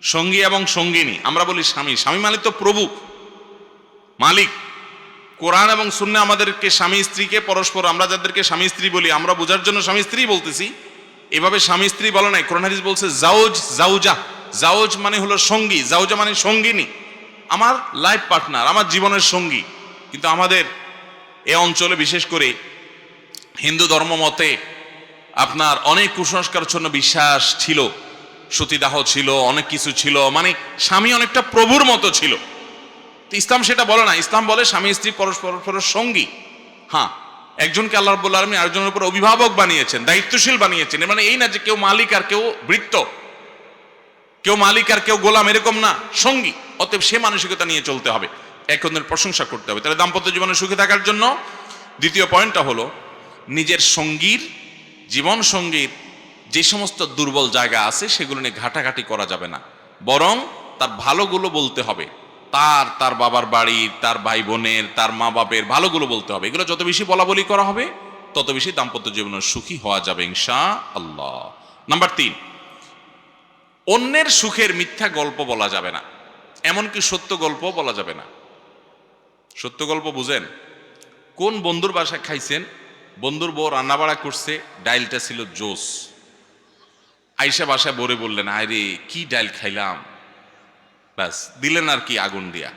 সঙ্গী এবং সঙ্গিনী, আমরা বলি স্বামী, স্বামী মানে তো প্রভু, মালিক। কোরআন এবং সুন্নাহ আমাদেরকে স্বামী স্ত্রীকে পরস্পর, আমরা যাদেরকে স্বামী স্ত্রী বলি, আমরা বোঝার জন্য স্বামী স্ত্রী বলতেছি, এভাবে স্বামী স্ত্রী বলে নাই। কোরআন হাদিস বলছে জাওজ জাউজা। জাওজ মানে হলো সঙ্গী, জাউজা মানে সঙ্গিনী, আমার লাইফ পার্টনার, আমার জীবনের সঙ্গী। কিন্তু আমাদের এ অঞ্চলে বিশেষ করে হিন্দু ধর্ম মতে আপনার অনেক কুসংস্কারচ্ছন্ন বিশ্বাস ছিল, সতীদাহ ছিল, অনেক কিছু ছিল, মানে স্বামী অনেকটা প্রভুর মতো ছিল। ইসলাম সেটা বলে না। ইসলাম বলে স্বামী স্ত্রী পরস্পর সঙ্গী। হ্যাঁ, একজনকে আল্লাহ রাব্বুল আলামিন আরেকজনের উপর অভিভাবক বানিয়েছেন, দায়িত্বশীল বানিয়েছেন। মানে এই না যে কেউ মালিক আর কেউ ভৃত্য, কেউ মালিক আর কেউ গোলাম, এরকম না, সঙ্গী। অতএব সে মানসিকতা নিয়ে চলতে হবে, এক অন্যের প্রশংসা করতে হবে। তাহলে দাম্পত্য জীবনে সুখে থাকার জন্য দ্বিতীয় পয়েন্টটা হলো নিজের সঙ্গীর, জীবন সঙ্গীর যে সমস্ত দুর্বল জায়গা আছে সেগুলো নিয়ে ঘাটাঘাটি করা যাবে না, বরং তার ভালোগুলো বলতে হবে। তার বাবার বাড়ির, তার ভাই বোনের, তার মা বাপের ভালোগুলো বলতে হবে। এগুলো যত বেশি বলা বলি করা হবে তত বেশি দাম্পত্য জীবনে সুখী হওয়া যাবে ইনশাআল্লাহ। নাম্বার 3, অন্যের সুখের মিথ্যা গল্প বলা যাবে না, এমনকি সত্য গল্প বলা যাবে না। সত্য গল্প বুঝেন? কোন বন্ধুর বাসায় খাইছেন, বন্ধুর বউ রান্না বাড়া করছে, ডাইলটা ছিল জোস, আইসা বাসায় বলে বললেন আরে কি ডাইল খাইলাম, ব্যাস দিলেন আর কি আগুন দিয়া।